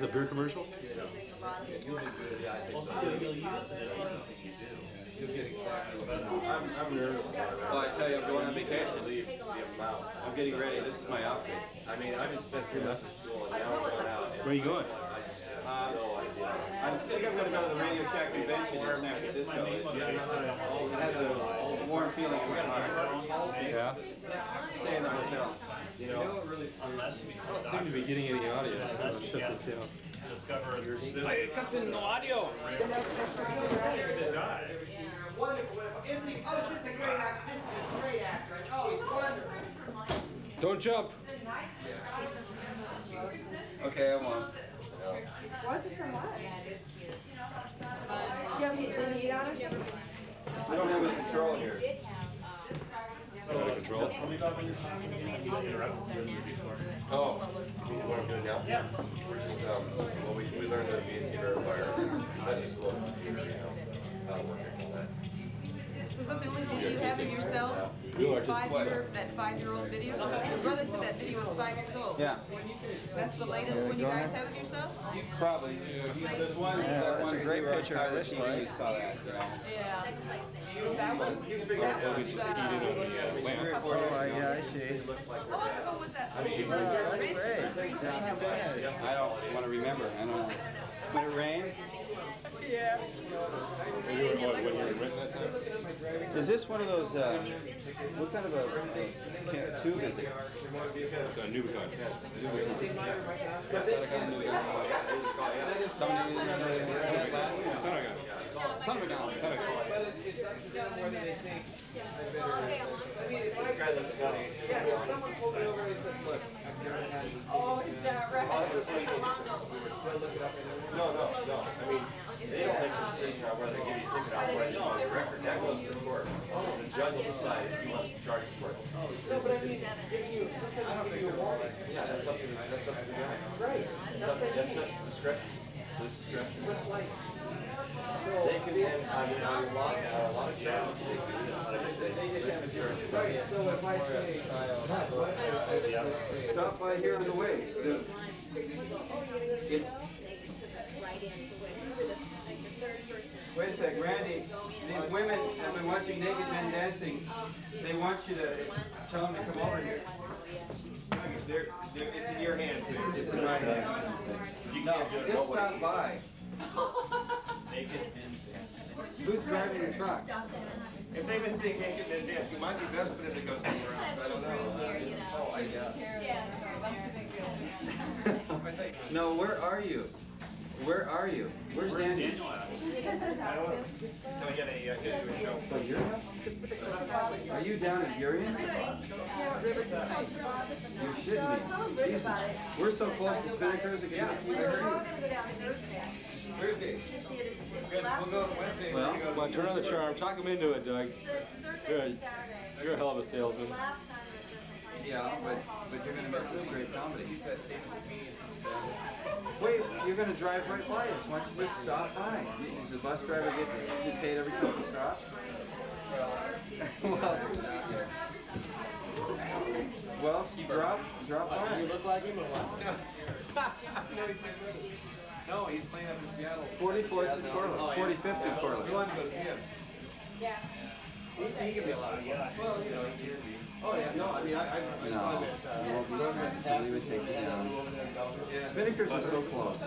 is a beer commercial? Yeah, I think so. You'll get exactly what I'm nervous about it. Well, I tell you, I'm going on vacation. I'm getting ready. This is my outfit. I mean, I just spent 3 months in school, and now I'm going out. Where are you going? I think I'm going to go to the Radio Shack convention in San Francisco. It has a warm feeling in my heart. Yeah? Stay in the hotel. You know, I don't seem to be getting any audio. I'll shut this down. No audio. Wonderful. Isn't he? Oh, she's a great actress. She's a great actress. Oh, he's wonderful. Don't jump. okay, I'm on. What's it from what? You have anything to eat on it? We don't have any control here. Out of control? Oh, what I'm doing now? Yeah. Well, we learned the VNC verifier. That's just a little computer, you know, how to work on that. Was that the only video you have of yourself? That 5-year-old video? My brother said that video was 5 years old. Yeah. That's the latest one you guys have of yourself? Probably. There's one. Yeah, that's a great picture of this one. You saw that, right? Yeah. That was. Oh, yeah, I see. How long ago was that? That's great. That's not bad. I don't want to remember. I don't know. When it rained? Yeah. When you were renting that time? Is this one of those, what kind of a tube is it? It's a Nubicon. Oh, is that right? No. I mean, they don't make a decision on whether they give you a ticket outright on the record. That goes to the court. The judge will decide if you want to charge the court. No, but I mean, giving you, sometimes giving you a warning. Yeah, that's up to the guy. Right. That's discretion. This discretion. But like, They can, on a lot of channels, they can do that. right, so if I say, Stop by here on the way. It's, wait a sec, Randy, these women have been watching naked men dancing. They want you to tell them to come over here. It's in your hands. It's in my hands. No, just stop by. Who's driving the truck? If they've been seeing naked men dance, you might be best for them to go somewhere else. I don't know. Oh, I guess. No, where are you? Where are you? Where's Danny? Can we get a show? Oh, your house? Are you down at Urian? You're shitting me. Jesus. We're so close to Spinnakers again. Thursday. Good. We'll go Wednesday. Well, come on, turn on the charm. Talk him into it, Doug. Good. You're a hell of a salesman. Yeah, but you're going to miss this great comedy. Wait, you're going to drive right by us. Why don't you just stop by? Does the bus driver get paid every time he stops? Well, drop by. you look like him or what? No, he's playing up in Seattle. 44th and Corliss. 45th and Corliss. You want to go see him? Yeah. He can be a lot of fun. Well, you know, he can be. Oh, yeah, no, I mean, I saw that. We would take it down. Spinnakers are so close.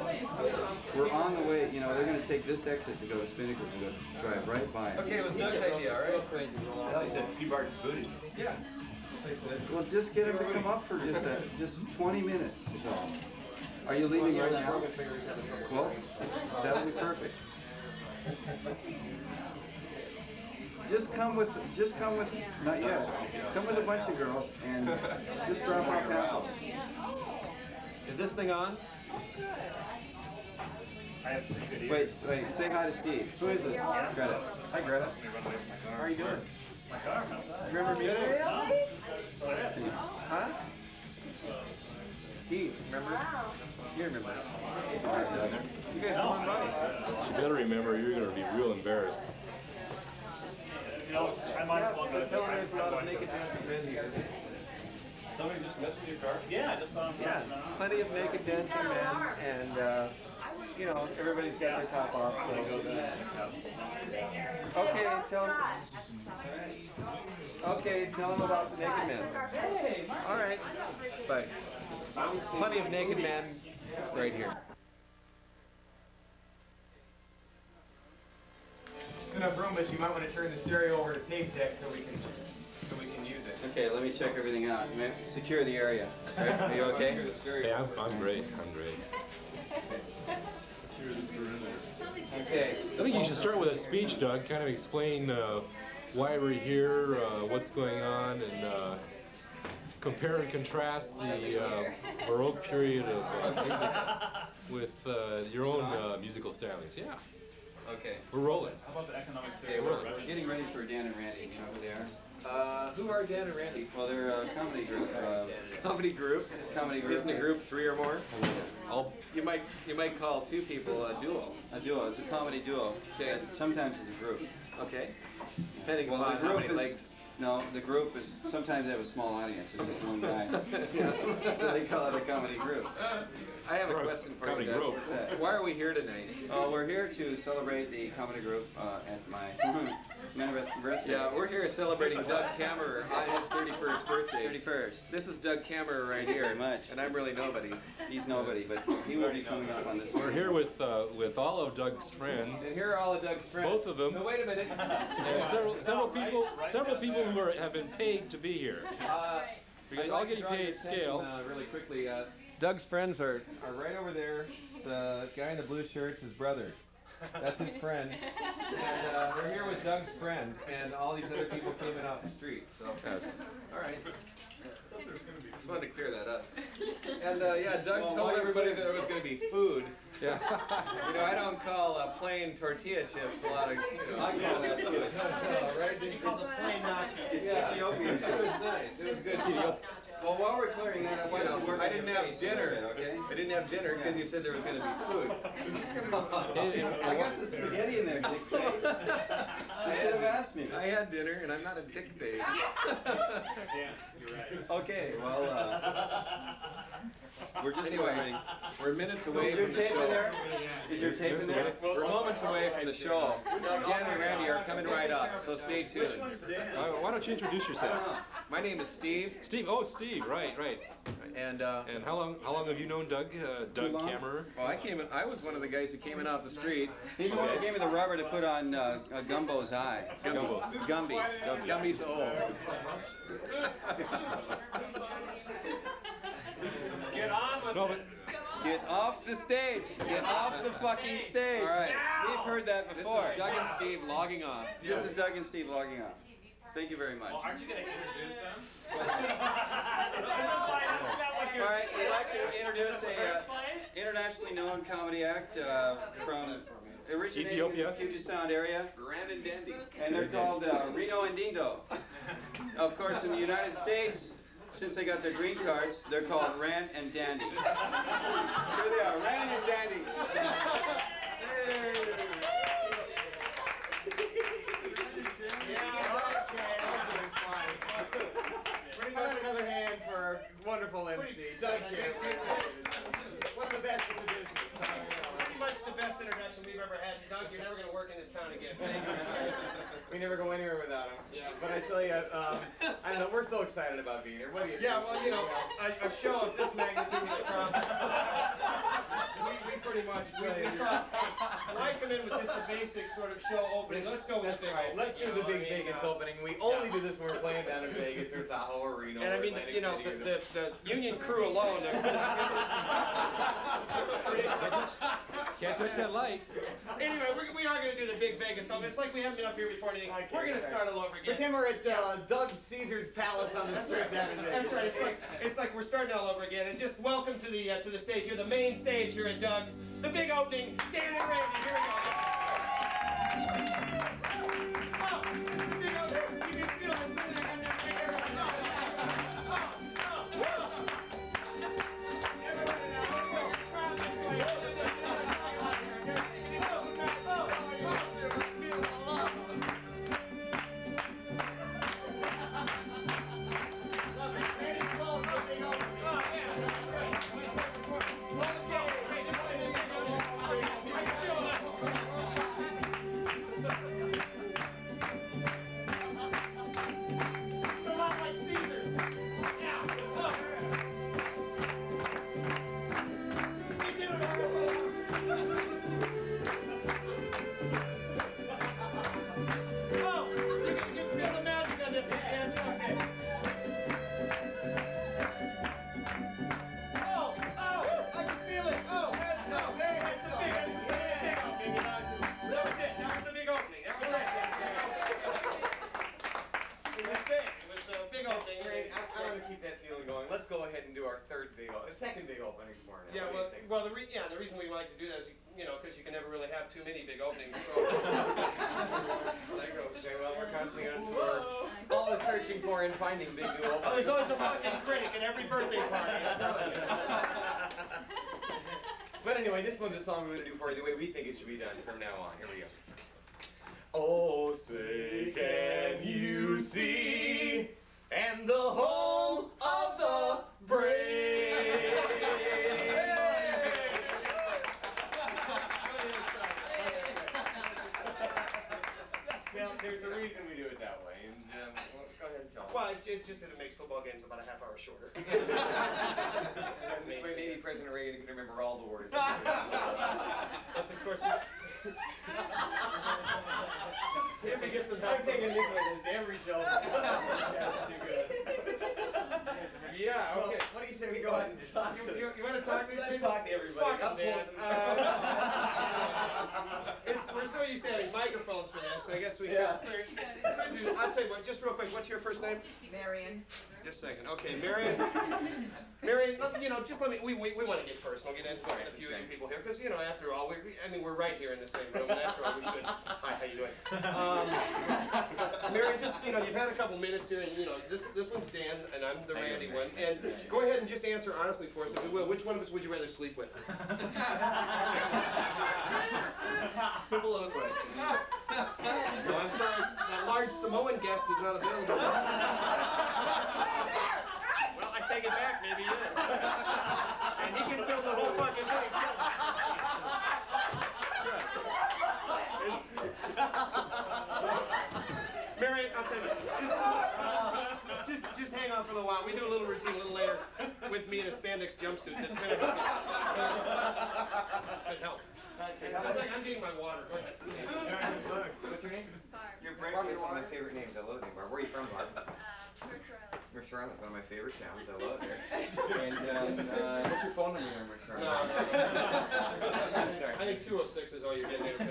We're on the way, you know, they're going to take this exit to go to Spinnakers and go drive right by. Okay, it was Doug's idea, all right? Crazy. He said, P. Barton's booty. Yeah. Well, just get him to come up for just 20 minutes is all. Are you leaving right now? Well, that'll be perfect. Just come with, not yet. Come with a bunch of girls and just drop off half. Is this thing on? Wait, say hi to Steve. Who is it? Greta. Hi, Greta. How are you doing? Remember me? Really? Huh? Steve, remember? Wow. You remember. You guys come on by. You better remember, you're going to be real embarrassed. You know, I might as well go. Tell me there's a lot of naked dancing men here. Somebody just messed with your car? Yeah, I just saw him. Yeah. plenty of naked dancing men, and you know, everybody's got their top off. So. Okay, tell them about the naked men. All right, bye. Plenty of naked men right here. Enough room, but you might want to turn the stereo over to tape deck so we can use it. Okay, let me check everything out. Secure the area. Right? Are you okay? Hey, I'm great. I'm great. Okay. I think you should start with a speech, Doug. Kind of explain why we're here, what's going on, and compare and contrast the Baroque period of music with your own musical stylings. Yeah. Okay. We're rolling. How about the economic Okay, we're getting ready for Dan and Randy. You know who they are? Who are Dan and Randy? Well, they're a comedy group. Comedy group? Comedy group. Isn't a group 3 or more? You might call 2 people a duo. A duo. It's a comedy duo. Okay. Sometimes it's a group. Okay. Depending on how many legs. No, the group is, sometimes they have a small audience. It's just one guy. So they call it a comedy group. I have a question for you guys. Why are we here tonight? We're here to celebrate the comedy group at my birthday. Yeah, we're here celebrating Doug Kammerer on his 31st birthday. 31st. This is Doug Kammerer right here. Very much. And I'm really nobody. He's nobody, but he will be coming up on this. We're here with all of Doug's friends. And here are all of Doug's friends. Both of them. No, wait a minute. And several people who have been paid to be here. Because all getting paid scale. Really quickly. Doug's friends are right over there. The guy in the blue shirt's his brother. That's his friend. And we're here with Doug's friend, and all these other people came in off the street. So, all right. Just wanted to clear that up. And yeah, Doug told everybody that there was going to be food. Yeah. You know, I don't call plain tortilla chips a lot of. I call that food. Right? Did you call the plain nachos? Yeah. Ethiopian. It was nice. It was good. Well, while we're clearing that up, I didn't have dinner. Okay. I didn't have dinner because you said there was going to be food. I got the spaghetti in there, Dick. You should have asked me. I had dinner, and I'm not a dictator. Yeah, you're right. Okay, well, we're just celebrating. We're minutes away from the show. Is your tape in there? We're moments away from the show. Dan and Randy are coming right up, so stay tuned. Why don't you introduce yourself? My name is Steve. Steve. Oh, Steve. Right. And how long have you known Doug? Doug Kammerer? Well, I was one of the guys who came in off the street. He's the one who gave me the rubber to put on Gumbo's eye. Gumby. Gumby's old. Get on with it. Get off the stage. Get off the fucking stage. All right. We've heard that before. This is Doug and Steve logging off. This is Doug and Steve logging off. Thank you very much. Well, aren't you going to introduce them? All right, we'd like to introduce a internationally known comedy act from originating in the Puget Sound area, Rand and Dandy, and they're called Reno and Dindo. Of course, in the United States, since they got their green cards, they're called Rand and Dandy. Here they are, Rand and Dandy. Another hand for wonderful MC, Doug Kammerer. One of the best in the business. Pretty much the best introduction we've ever had. Doug, you're never going to work in this town again. We never go anywhere without him. Yeah. But I tell you, I don't know, we're so excited about being here. What do you think? Yeah, well, you know, a show of this magnitude is we pretty much why come in with just a basic sort of show opening? Let's go with the big opening. Let's do the big Vegas opening. We only do this when we're playing down in Vegas or Tahoe or Reno. And I mean, you know, the union crew alone. Can't touch that light. Anyway, we are going to do the big Vegas opening. It's like we haven't been up here before anything. We're going to start all over again. Pretend we're at Doug Caesar's Palace on the strip down in Vegas. That's right. It's like we're starting all over again. And just welcome to the stage here, the main stage here at Doug's. The big opening, Dan and Randy. Here we go. openings more now. Yeah, What do you think? the reason we like to do that is, because you can never really have too many big openings. So. Okay, well, we're constantly on tour. Always searching for and finding big new openings. Oh, there's always a fucking critic at every birthday party. I'm telling you. But anyway, this one's a song we're going to do for you the way we think it should be done from now on. Here we go. Oh, say can you see, and the home of the brave. Now, there's a reason we do it that way, and go ahead and tell them. Well, it's just that it makes football games about a half hour shorter. This way maybe President Reagan can remember all the words. That's of course. If he gets some I'm thinking this way, this every show. That's too good. Yeah, okay. Well, what do you say we go ahead and talk to You want to talk to Let's people? talk to everybody. Fuck 'em, Dan. We're so used to having microphones for that, so I guess we can. I'll tell you what, just real quick, what's your first name? Marion. Just a second. Okay, Marion. Marion, just let me, we want to get personal, get into a few of you people here, because, after all, we're right here in the same room, and after all, we should. Hi, how you doing? Marion, just, you've had a couple minutes here, and, this one's Dan, and I'm the Randy one, and go ahead and just answer honestly for us, if you will. Which one of us would you rather sleep with? Simple little question. No, I'm sorry, that large Samoan guest is not available. Well, I take it back, maybe he is. And he can fill the whole fucking thing. Mary, I'll tell you, just hang on for a little while. We do a little routine a little later with me in a spandex jumpsuit. That's going to help. I'm getting my water. Go ahead. What's your name? Barb. You're Barb. It's one of my favorite names. I love the name Barb. Where are you from, Barb? Mercer Island. It's one of my favorite towns. I love it there. And what's your phone number there, Mercer Island? I think 206 is all you're getting into.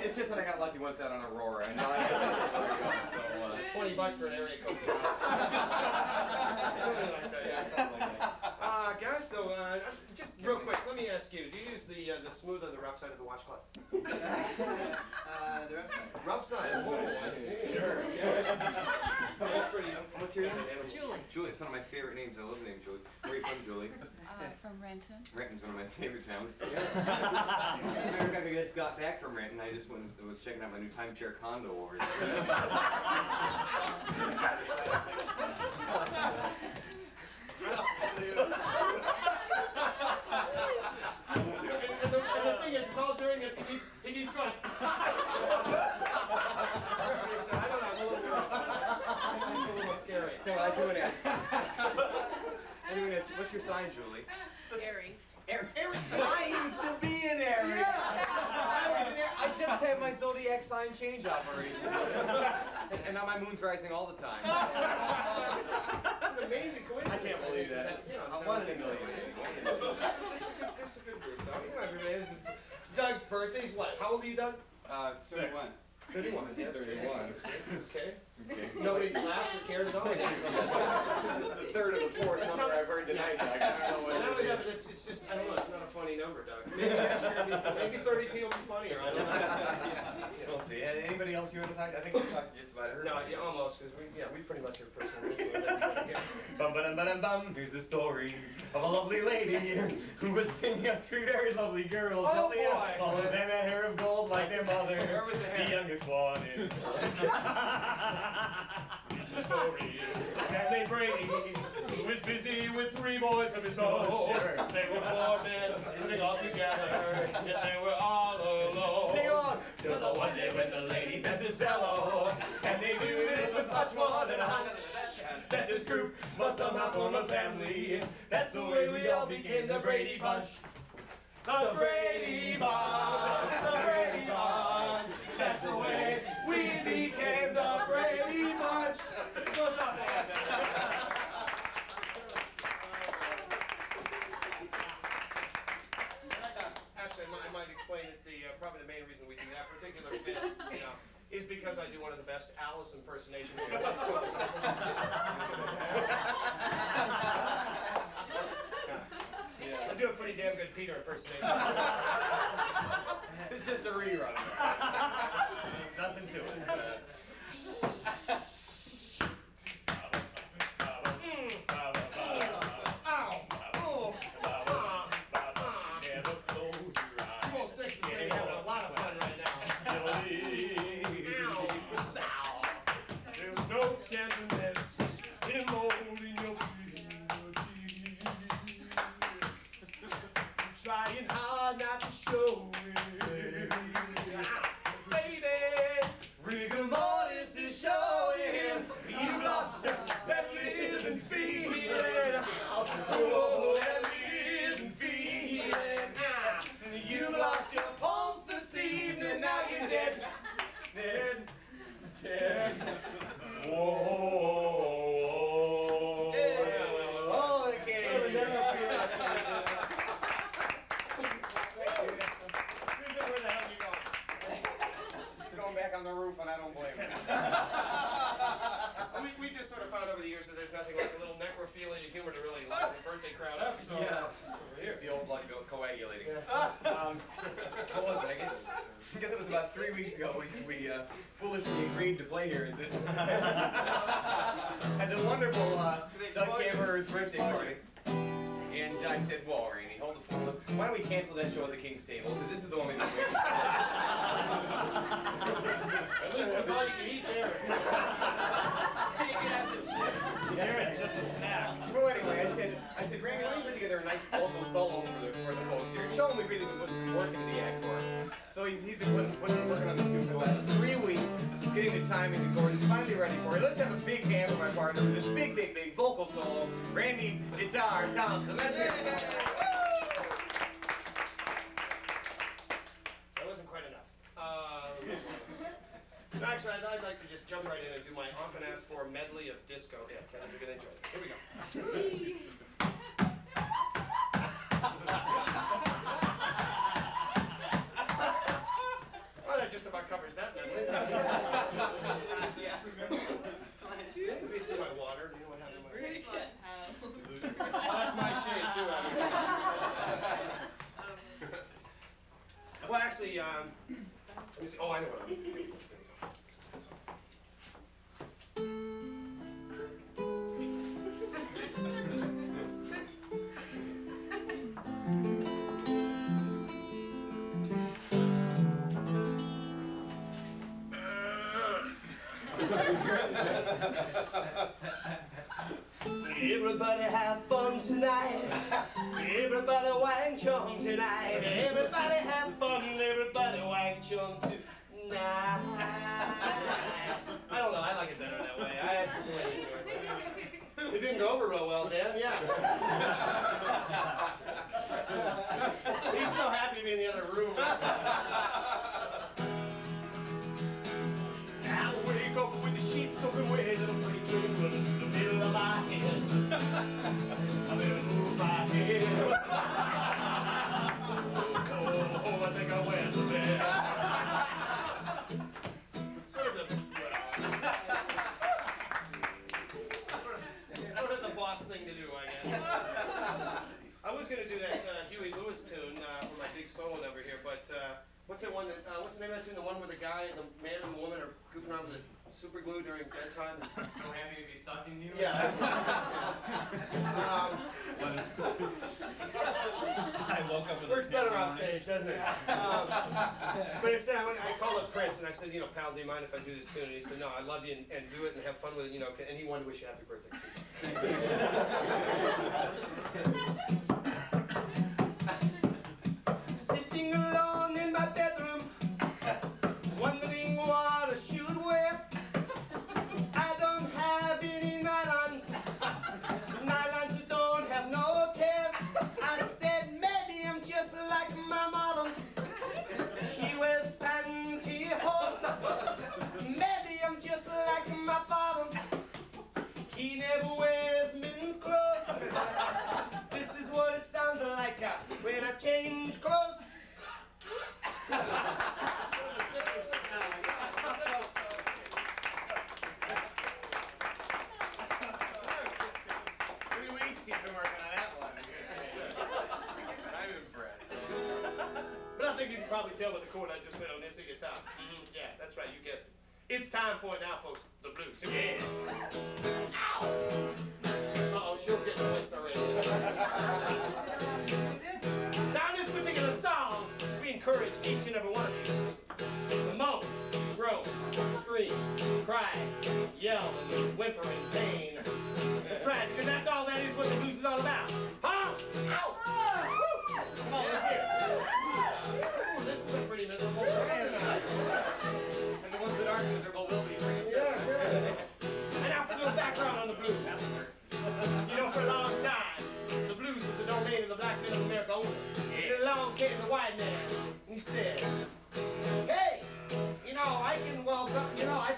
It's just that I got lucky once out on Aurora. And now $20 for an area code. Guys, so just real quick, let me ask you: do you use the smooth or the rough side of the washcloth? The rough side. Rough side. Oh, I see. Sure. What's your name? Julie. Julie. It's one of my favorite names. I love the name Julie. Where are you from, Julie? From Renton. Renton's one of my favorite towns. Matter of fact, I just got back from Renton. I just was checking out my new timeshare condo over there. And the thing is, all during this, he keeps going. I don't know, I'm a little worried. It's a little scary. No, I do want to ask. What's your sign, Julie? Aries. Aries. I used to be an Aries. I just had my zodiac sign change operation. And now my moon's rising all the time. That's an amazing coincidence. I can't believe that. I'm one in a million. It's a good group, though. This is Doug's birthday. He's what? How old are you, Doug? 31. 31. Yes. 31. Okay. Nobody laughed or cared at all. The third or the fourth number I've heard tonight, Doug. I don't know what it is. It's just, I don't know, it's not a funny number, Doug. Maybe 32 will be funnier. I don't know. We'll see. Anybody else you want to talk to? I think we talked just about her. No, yeah, almost, because we pretty much are personal. Bum. Here's the story of a lovely lady who was thinking of three very lovely girls. Oh, boy. All of them had hair of gold like their mother. The youngest one is the story of Kathleen Brady, who was busy with three boys of his own. They were four men living all together, yet they were all alone. Sing along. Till the one day when the lady said to Zello, and they knew this was much more than a hundred. That this group must somehow form a family. That's the way we all became the Brady Bunch. The Brady Bunch, the Brady Bunch. That's the way we became the Brady Bunch. What's up, man? Actually, I might explain that probably the main reason we do that particular bit, is because I do one of the best Alice impersonations. I do a pretty damn good Peter impersonation. It's just a rerun. Nothing to it. Trying hard not to show it. Baby, rigor mortis is showing. You lost that living feeling. Oh, that living feeling. You lost your pulse this evening. Now you're dead. Dead. Whoa. Back on the roof, and I don't blame him. we just sort of found over the years that there's nothing like a little necrophilia humor to really liven the birthday crowd up. So Yeah. Here's The old blood coagulating. Yeah. What was it? I guess it was about 3 weeks ago we foolishly agreed to play here at this at the wonderful Doug Kammerer's birthday party. And I said, "Whoa, Randy, hold the phone. Why don't we cancel that show at the King's Table? Because this is the one we've been waiting for." At least that's all you can eat there. You can have some shit. There, it's just a snack. So anyway, I said, Randy, let me put together a nice local solo for the folks here. Show them we really been putting some work into the act for him. So he's been working on this too for the last 3 weeks, getting the timing and chords. He's finally ready for it. Let's have a big hand for my partner with this big vocal solo. Randy, guitar, Thompson. Let's hear it. That wasn't quite enough. No, actually, I'd like to just jump right in and do my often asked for medley of disco hits. I think you're going to enjoy it. Here we go. Well, that just about covers that medley. Let me see my water. Do you know what happened to my water? That's my shade, too. Well, actually, let me see. Oh, I know what I'm doing. Everybody have fun tonight. Everybody wang chum tonight. Everybody have fun. Everybody wang chum tonight. I don't know. I like it better that way. I actually enjoy it. It didn't go over real well, Dan. Yeah. He's so happy to be in the other room. I wake up with the sheets soaking wet and I'm breaking running through the middle of my head. I better move my head. Oh, I think I went to bed. Sort of the boss thing to do, I guess. I was going to do that Huey Lewis tune for my big solo over here, but what's that one that, what's the name of that tune? The one where the guy, the man and the woman are goofing around with super glue during bedtime? So happy to be stalking you? Yeah. I woke up with Works better off stage, doesn't it? But instead, I called up Prince and I said, you know, pal, do you mind if I do this tune? And he said, no, I love you and do it and have fun with it, you know, and he wanted to wish you happy birthday. Sitting alone in my bedroom, wondering what I should wear. I don't have any nylons. Nylons don't have no tear. I said maybe I'm just like my mother. She wears pantyhose. Maybe I'm just like my father. He never wears men's clothes. This is what think you can probably tell by the chord I just played on this guitar. Yeah, that's right, you guessed it. It's time for it now, folks. The blues. Yeah. Uh-oh, she'll get the list already. Now, in this particular song, we encourage each and every one of you to moan, groan, scream, cry, yell, and whimper in pain. That's right, because that's all that is what the blues is all about. Huh? Ow! Come on, let's hear it. Ooh, this is a pretty miserable song. And the ones that aren't miserable will be pretty soon. And now for a little background on the blues. You know, for a long time, the blues was the domain of the black men of America only. And along came the white man, and he said, hey, you know, I can welcome, you know, I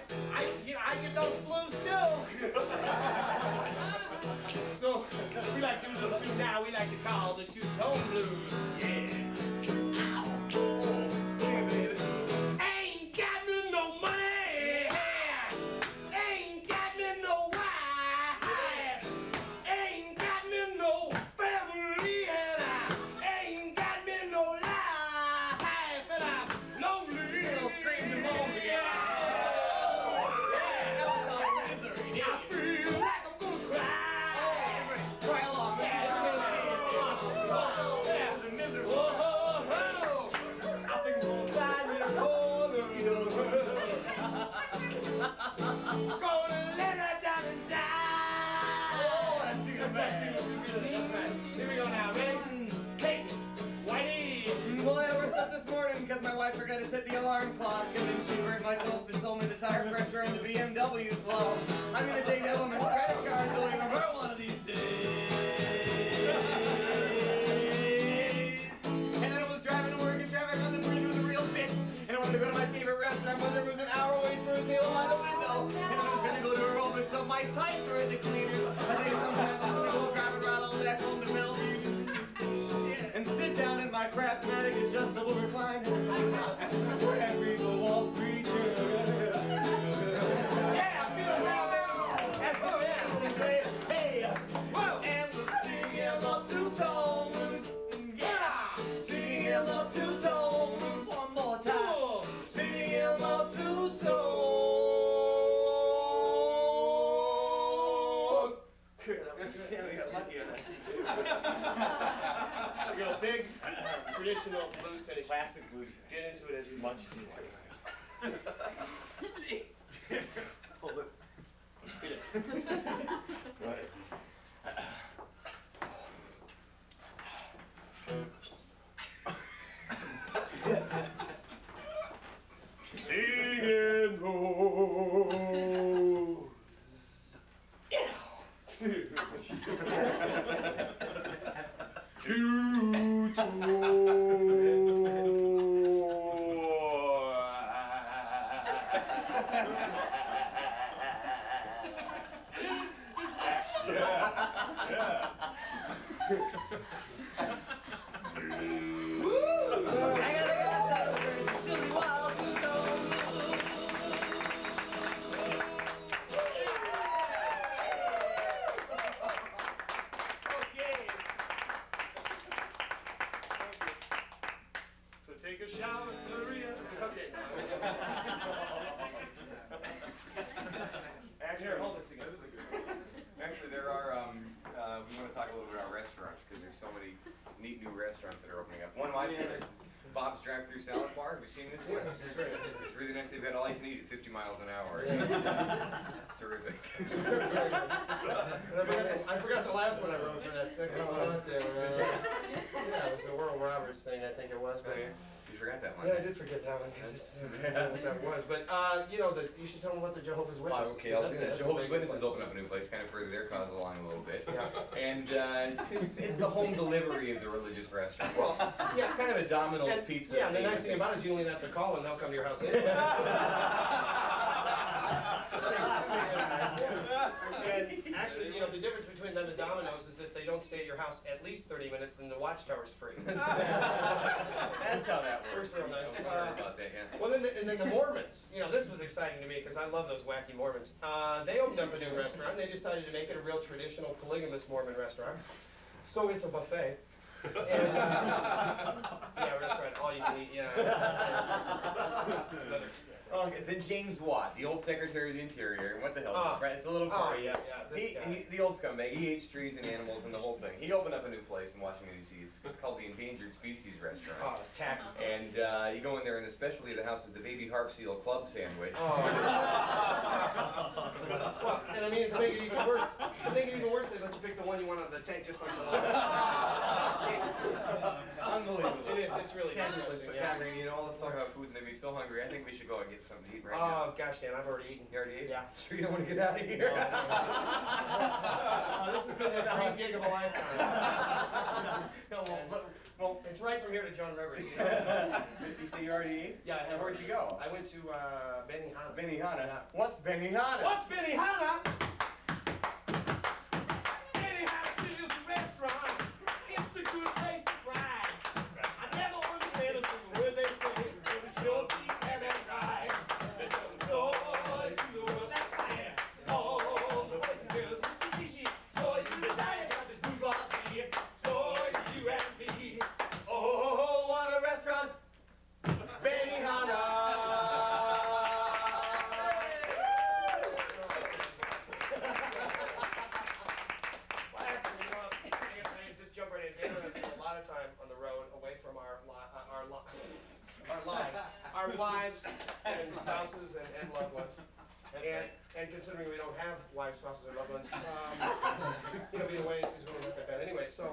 get those blues too. So, we like to do a little tune now we like to call the two-tone blues. Yeah. Ain't got me no money. Ain't got me no wife. Ain't got me no family. And I ain't got me no life. And I'm lonely. Little screams and moans again. Yeah, that was all misery. I feel like I'm gonna cry. Cry along. Yeah, it's miserable. I think I'm gonna find me a corner. Gonna let her down and die. Oh, that's too bad. That's right. Here we go now. Ready? Hey, Whitey. Well, I overslept this morning because my wife forgot to set the alarm clock, and then she burnt my toast and told me the tire pressure on the BMW's low. I'm gonna take that woman's credit card to leave her one of these days. And then I was driving to work in traffic on the bridge was a real bitch, and I wanted to go to my favorite restaurant, but there was an hour wait for a table by the window, and I was gonna go to her office so my tights were in the cleaners. I think sometimes I'm gonna go drive around on back home to Bellevue and sit down in my Craftmatic adjustable recliner and read the Wall Street Journal. Yeah, I feel real now. That's what it is. And say, hey, whoa, and we're singing the two-tone blues. Yeah, singing the two-tone blues one more time. Singing the two-tone. Good, that was good. We got lucky on that. We got a big traditional blues finish. Classic blues. Get into it as much as you like. Hold it. Get it. Right. Singing those. Take a shower, Maria. Okay. Actually, hold this again. Actually, there are, we want to talk a little bit about restaurants, because there's so many neat new restaurants that are opening up. One of my favorites is Bob's Drive-Thru Salad Bar. Have you seen this one? It's really nice. They've got all you can eat at 50 miles an hour. It's terrific. I forgot the last one I wrote for that second one. Yeah, it was the World Roberts thing, I think it was. But You forgot that one. yeah, I did forget that one. I just didn't know what that was. But, you know, you should tell them what the Jehovah's Witnesses. Oh, okay. Jehovah's Witnesses open up a new place, kind of further their cause along a little bit. Yeah. And it's the home delivery of the religious restaurant. Well, yeah, kind of a Domino's pizza. Yeah, and the nice thing about it is you only have to call and they'll come to your house anyway. And actually, you know, the difference between them and Domino's is if they don't stay at your house at least 30 minutes, then the watchtower's free. That's how that works. Real nice. Sorry about that, yeah. Well, and then the Mormons. You know, this was exciting to me because I love those wacky Mormons. They opened up a new restaurant. They decided to make it a real traditional polygamous Mormon restaurant. So it's a buffet. And, yeah, we're just trying all you can eat, Oh, then James Watt, the old Secretary of the Interior, what the hell? Right, it's a little Oh, party. yeah, The old scumbag. He hates trees and animals and the whole thing. He opened up a new place in Washington D.C. It's called the Endangered Species Restaurant. Oh, tacky. And you go in there, and especially the house of the Baby Harp Seal Club sandwich. Oh. Well, and I mean, to make it even worse, they let you pick the one you want out of the tank, just like the Unbelievable. It is. It's really Spectacular. yeah. You know, all this talk about food and made me so hungry. I think we should go and get something to eat right Oh, now. gosh, Dan, I've already eaten. You already ate? Yeah. Sure you don't want to get out of here? This has been the dream gig of a lifetime. Well, it's right from here to John Rivers. You say you already ate? Yeah, I have. Where'd you go? I went to Benihana. Benihana. What's Benihana? What's Benihana? Benihana is a restaurant. It's a good place to ride. I never understand a single word they say, but it's sure keep having right. There's some joy to the world that's fine. All the boys and girls in Mitsubishi. Joy to the diet of this bourgeoisie. Joy to you and me. Oh, what a restaurant! Benihana! Our lives and spouses and loved ones. And considering we don't have wives, spouses, or loved ones, being away is going to look that bad anyway. So,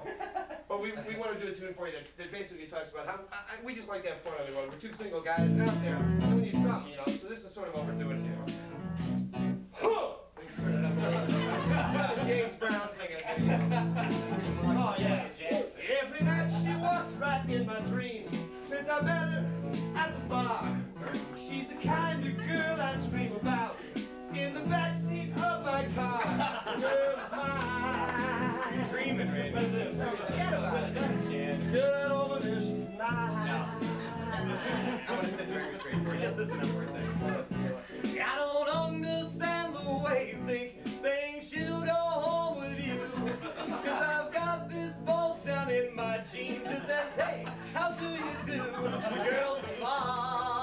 but we want to do a tune for you that basically talks about how we just like to have fun on the road. We're two single guys out there, and we need something, So this is sort of what we're doing here. We can turn it up a little bit. James Brown singing. Oh yeah, James. Every night she walks right in my dreams. Since I met her at the bar, she's the kind of girl I dream about in the backseat of my car. The girl is mine. You're dreaming, Randy. Forget about it. The girl over there, she's mine. I'm going to set the record straight for you. Just listen up for a second. I don't understand the way you think things should go home with you. Cause I've got this bulge down in my jeans that says, hey, how do you do? The girl's mine.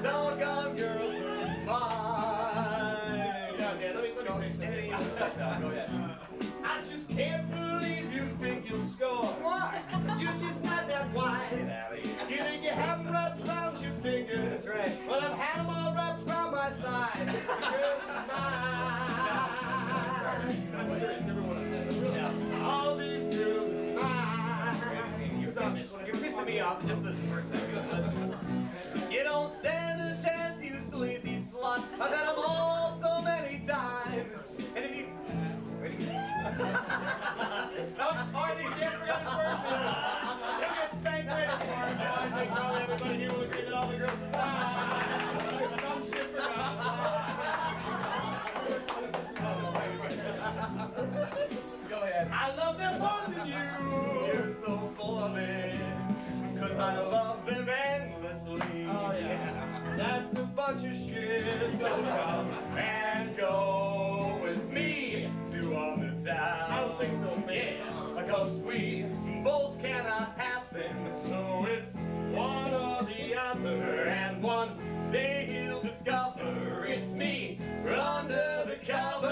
Doggone girls are mine. Yeah, let me go ahead. I just can't believe you think you'll score. Why? You're just not that wise. You think you have them wrapped around your fingers. That's right. Well, I've had them all wrapped around my side. The girls are mine. I'm serious, every one of them. Really. All these girls are mine. You're pissing me off. Just listen for a second. You don't stand a chance, you sleazy slut. I've had them all so many times. And if you... Artie, can't forget his birthday. He'll get spanked right tomorrow. I think probably everybody here will agree that all the girls are fine. Some shit forgot. Go ahead. I love them more than you. You're so full of it. Cause I love them endlessly. Oh, yeah. That's a bunch of shit. So come and go with me to on the town. I don't think so, man. Yeah. Because we both cannot happen. So it's one or the other. And one day he'll discover it's me under the covers.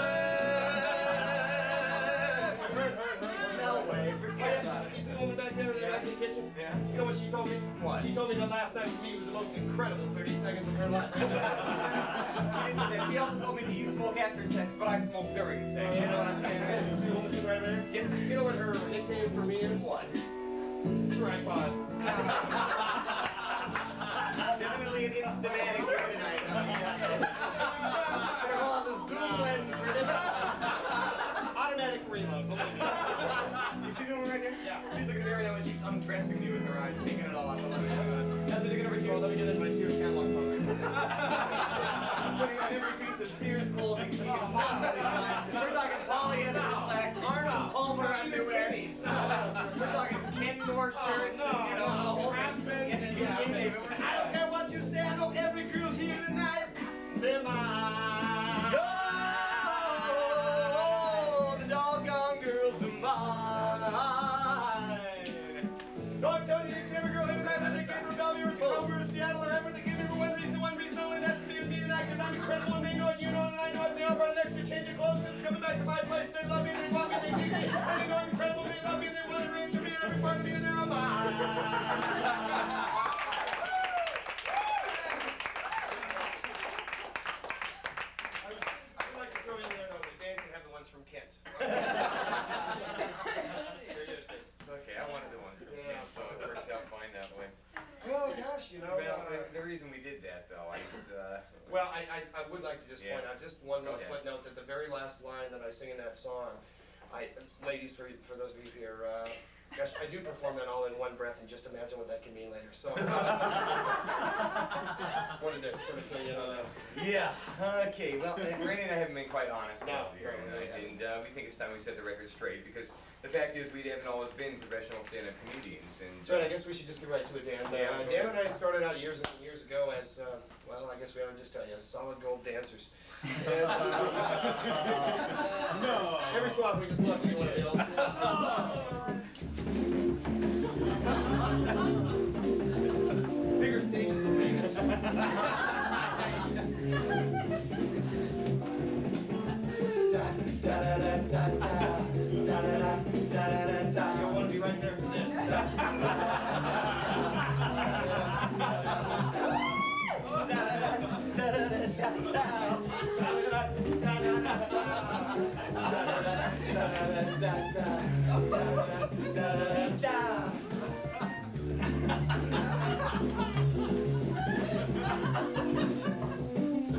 No way. Forget about it. You see the woman back there in the kitchen? Yeah. You know what she told me? What? She told me that last night for me was the most incredible 30 seconds of her life. She also told me that you smoke after sex, but I smoke during sex. You know what I'm saying? You see the woman sitting right there? Yeah. You know what her nickname for me is? What? Tripod. Definitely an instamatic here tonight. They're on the zoom lens for this. Automatic reload. You see the one right there? Yeah. She's looking at me right now and she's undressing me with her eyes, taking it all off. As we look over here, let me get into my Sears catalog poster. Putting on every piece of Sears clothing she can possibly find. We're talking polyester slacks, Arnold Palmer underwear. We're talking Ken Moore shirts, the whole Craftsman. I don't care what you say, I know every girl here tonight. They're mine. Oh, the doggone girls mine. So I'm telling you, every girl in the night, I came from Bellevue, or Vancouver, or Seattle, or ever, they give me for one reason only, that's to be with me tonight, because I'm incredible, and they know it, you know it, and I know it, they all brought an extra change of clothes, and it's coming back to my place, they love me, they want me, they need me, and they know I'm incredible, they love me, and they want to arrange for me, and every part of me, and they're all mine. I'd like to throw in there, though, that Dan can have the ones from Kent. Okay, I wanted the ones from Kent, so it works out fine that way. Well, gosh, you know. Well, the reason we did that, though, I would like to just point out just one little footnote that the very last line that I sing in that song, ladies, for those of you here, gosh, I do perform that all in one breath, and just imagine what that can mean later. So, wanted to sort of fill you in on that. Yeah, okay, well, Randy and I haven't been quite honest No, here no, tonight, no. and we think it's time we set the record straight, because the fact is we haven't always been professional stand-up comedians, and... So I guess we should just get right to it, Dan. Dan and I started out years and years ago as, well, I guess we ought to just tell you, as solid gold dancers. And, No. every so often we just love to be one of the old bigger stages in Vegas. You'll want to be right there for this.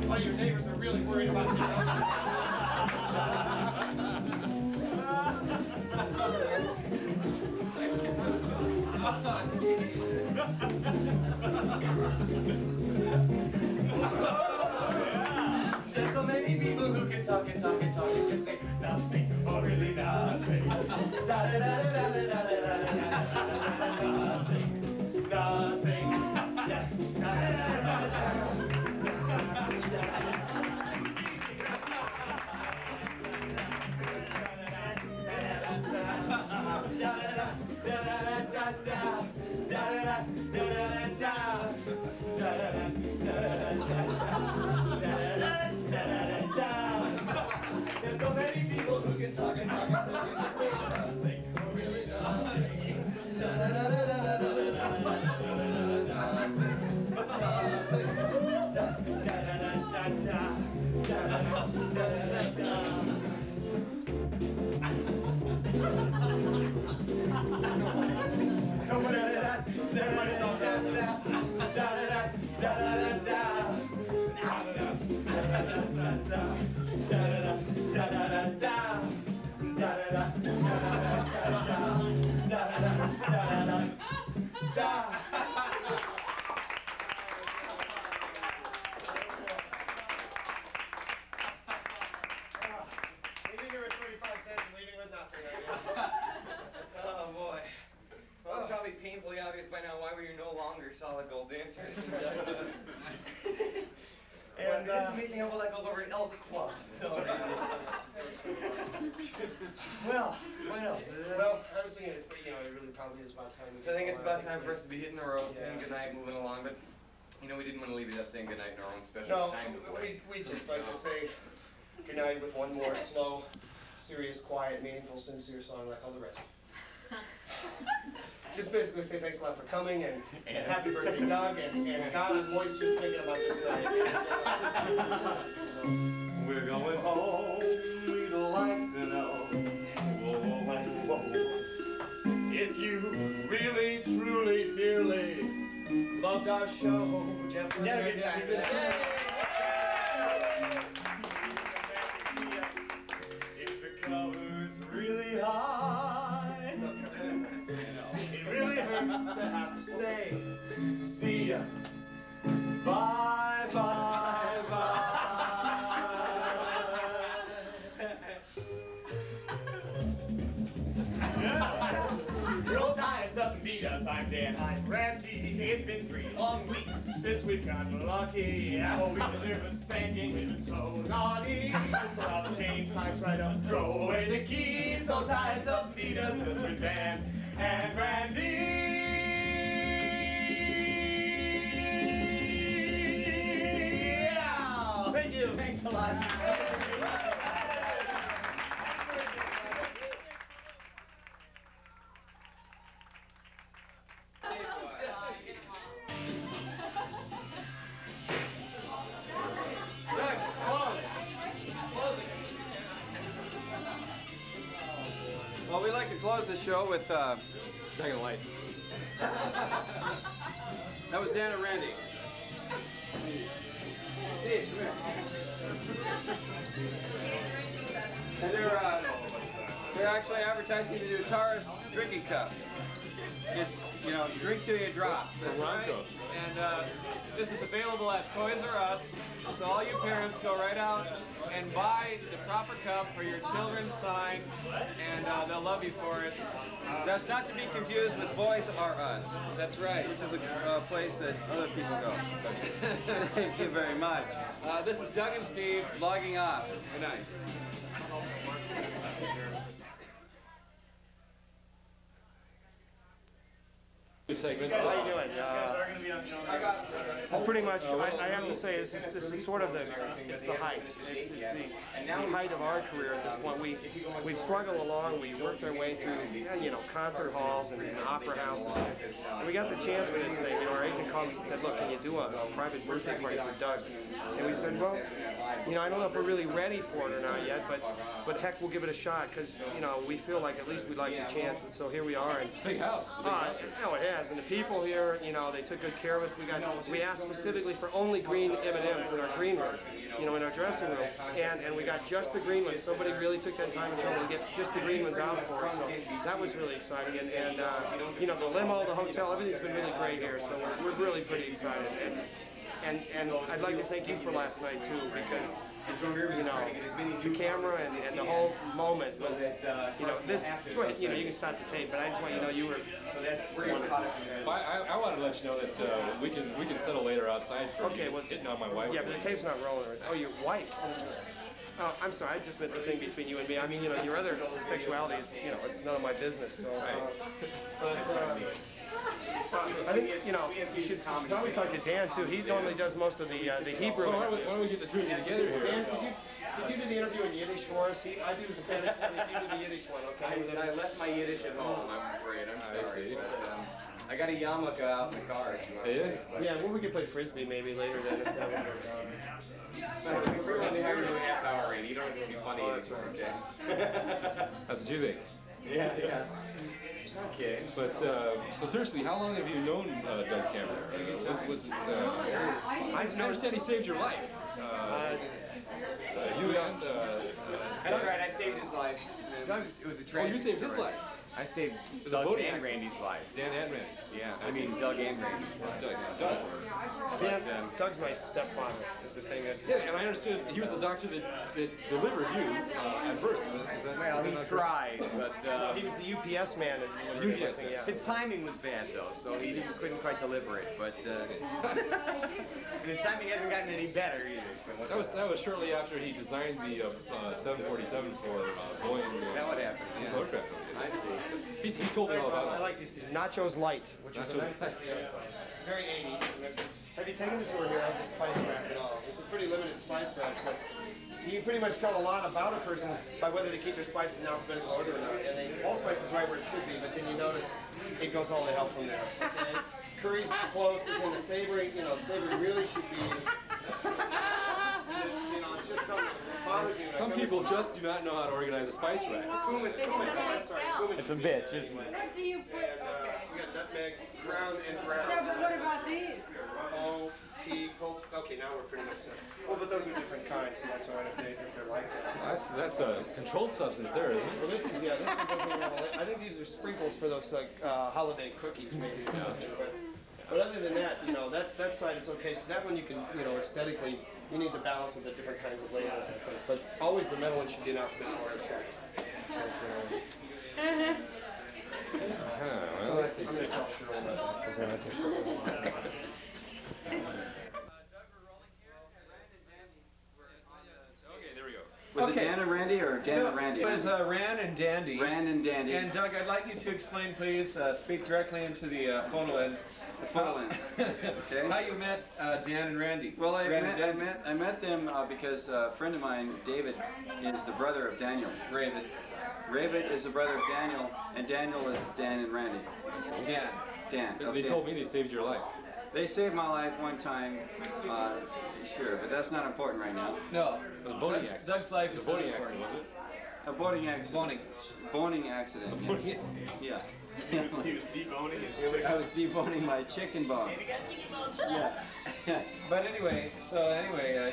Oh, your neighbors are really worried about you. There's so many people who can talk and talk and talk and just say nothing, or really nothing. Nothing. There's so many people who can talk and talk and talk and say nothing, or really nothing. Leaving here with 25 cents and leaving with nothing. Oh, boy. Well, it's probably painfully obvious by now why we are no longer solid gold dancers. And this is making up what that goes over at Elks Club. So, well, what else? Well, I was thinking, it really probably is about time. So I think it's about time for us to be hitting the road, saying goodnight, moving along. But, we didn't want to leave you up saying goodnight in our own special time. We'd just like to say goodnight with one more slow, serious, quiet, meaningful, sincere song like all the rest. Just basically say thanks a lot for coming, and happy birthday, Doug, and God, I'm moist just thinking about this night. We're going home, we'd like to know, If you really, truly, dearly loved our show, Jeff, If the cover's really high, it really hurts to have to say, see ya, bye, bye, bye. Roll Tide's up and beat us. I'm Dan. I'm Randy. It's been 3 long weeks since we've gotten lucky. Oh, we deserve a spanking. We've been so naughty. Pull out the chain, ties right up, throw away the keys. So ties up, feed us with Dan and Randy. Yeah. Thank you. Thanks a lot. Well, we like to close the show with Dragon Light. That was Dan and Randy. Steve, come here. And they're actually advertising the new Taurus drinking cup. It's, you know, drink till you drop. That's right. And this is available at Toys R Us. So all you parents go right out and buy the proper cup for your children's sign, and they'll love you for it. That's not to be confused with Boys R Us. That's right. Which is a place that other people go. Thank you very much. This is Doug and Steve logging off. Good night. Segment. How you doing? Pretty much, I have to say, this is sort of the height. It's the height of our career at this point. We've struggled along. We worked our way through, you know, concert halls and opera houses. And we got the chance for this thing. You know, our agent called us and said, look, can you do a private birthday party for Doug? And we said, well, you know, I don't know if we're really ready for it or not yet, but heck, we'll give it a shot because, you know, we feel like at least we'd like the chance. And so here we are. And big house. No, it has. And the people here, you know, they took good care of us. We asked specifically for only green M&Ms in our green room, you know, in our dressing room, and we got just the green ones. Somebody really took that time and trouble to get just the green ones out for us. So that was really exciting. And you know, the limo, the hotel, everything's been really great here. So we're really pretty excited. And I'd like to thank you for last night too, because, you know, the camera and the whole moment was, you know, this, you know, you can stop the tape, but I just want you to know you were wonderful. I wanted to let you know that we can settle later outside for hitting on my wife. Yeah, but the tape's not rolling. Oh, your wife. Oh, I'm sorry, I just meant the thing between you and me. I mean, you know, your other sexuality is, you know, it's none of my business. So, I think, you know, you should probably talk to Dan, too. He normally does most of the Hebrew. Well, why don't we get the two of you together here? Dan, could you do the interview in Yiddish for us? I do the Spanish, you do the Yiddish one, okay? I left my Yiddish at home, I'm afraid. I'm sorry. But, I got a yarmulke out in the car. Yeah, well, we could play Frisbee maybe later then. We're only here to do a half hour, Randy. You don't have to be funny anymore, okay? That's what you think. Yeah. Okay. But, so seriously, how long have you known Doug Cameron? I understand he saved your life. You and... That's right, I saved his life. It was a tragedy. Oh, you saved his life? I saved Doug and Randy's life. Dan and Randy. Yeah, I mean Doug and Randy. Doug. Doug's my stepfather, is the thing that... Yeah, and I understood he was the doctor that delivered you at birth. Well, he tried, but... he was the UPS man. His timing was bad, though, so he couldn't quite deliver it, but... and his timing hasn't gotten any better, either. So that was shortly after he designed the 747 for Boeing. That would happen, yeah. I see. He told me all about it. I like these Nachos Light, which is a nice, very 80s. Have you taken the tour here of the spice rack at all? It's a pretty limited spice rack, but you can pretty much tell a lot about a person by whether they keep their spices in alphabetical order or not. And allspice is right where it should be, but then you notice it goes all the hell from there. Okay? Curry's close, and then the savory, you know, savory really should be. You know, it's just something that bothers me. Some people just do not know how to organize a spice rack. It's a bitch, isn't it? What do you put? We got nutmeg, ground and ground. Yeah, but what about these? Oh, tea, cold. Okay, now we're pretty much set. Well, but those are different kinds, so that's all right if they're like that. That's a controlled substance there, isn't it? Well, this is, yeah, this one doesn't have a, I think these are sprinkles for those, like, holiday cookies, maybe, or something, but other than that, you know, that side is okay. So that one you can, you know, aesthetically, you need the balance of the different kinds of labels, I think. But always the metal one should be an alphabetical order. Well, I'm going to tell Cheryl. representative. Was it Dan and Randy or Dan and Randy? It was Ran and Dandy. Ran and Dandy. And Doug, I'd like you to explain, please, speak directly into the phone lens. The phone lens. Okay. How you met Dan and Randy. Well, I met them because a friend of mine, David, is the brother of Daniel. Raven. Raven is the brother of Daniel, and Daniel is Dan and Randy. Dan. They told me they saved your life. They saved my life one time, sure, but that's not important right now. No. It was a boating accident. Doug's life It was is a boating important. accident, was it? A boating accident. Boning accident. A boating Yes. He was deboning his Yeah. I was deboning my chicken bone. Yeah. But anyway,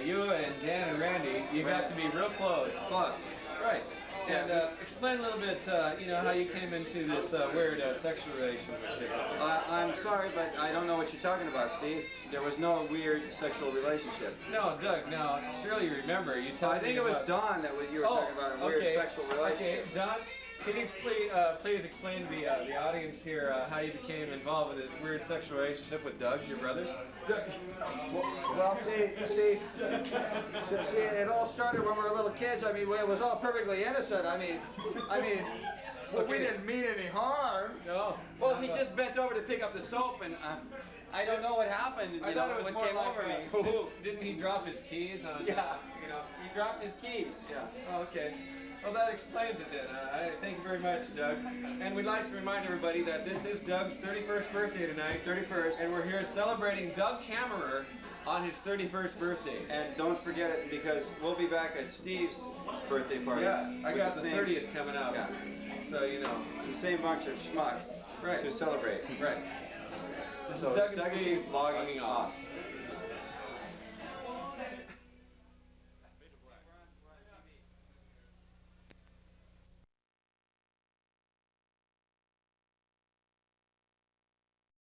you and Dan and Randy, you got to be real close. Close. Right. And explain a little bit, how you came into this weird sexual relationship. I'm sorry, but I don't know what you're talking about, Steve. There was no weird sexual relationship. No, Doug, no. Surely you remember. You I think it was Don that you were talking about a weird sexual relationship. Okay, Don, can you please explain to the audience here how you became involved with this weird sexual relationship with Doug, your brother? Well, see, it all started when we were little kids. I mean, it was all perfectly innocent. I mean, we didn't mean any harm. No. Well, he just bent over to pick up the soap, and I don't know what happened. I thought it was more came like over me. Didn't he drop his keys on? Yeah. He dropped his keys. Yeah. Oh, okay. Well, that explains it then. Thank you very much, Doug. And we'd like to remind everybody that this is Doug's 31st birthday tonight. 31st. And we're here celebrating Doug Kammerer on his 31st birthday. And don't forget it, because we'll be back at Steve's birthday party. Yeah, I got the 30th coming up. Yeah. So, you know. The same bunch of schmucks Right. to celebrate. Right. This So is Doug and Steve Steve logging off.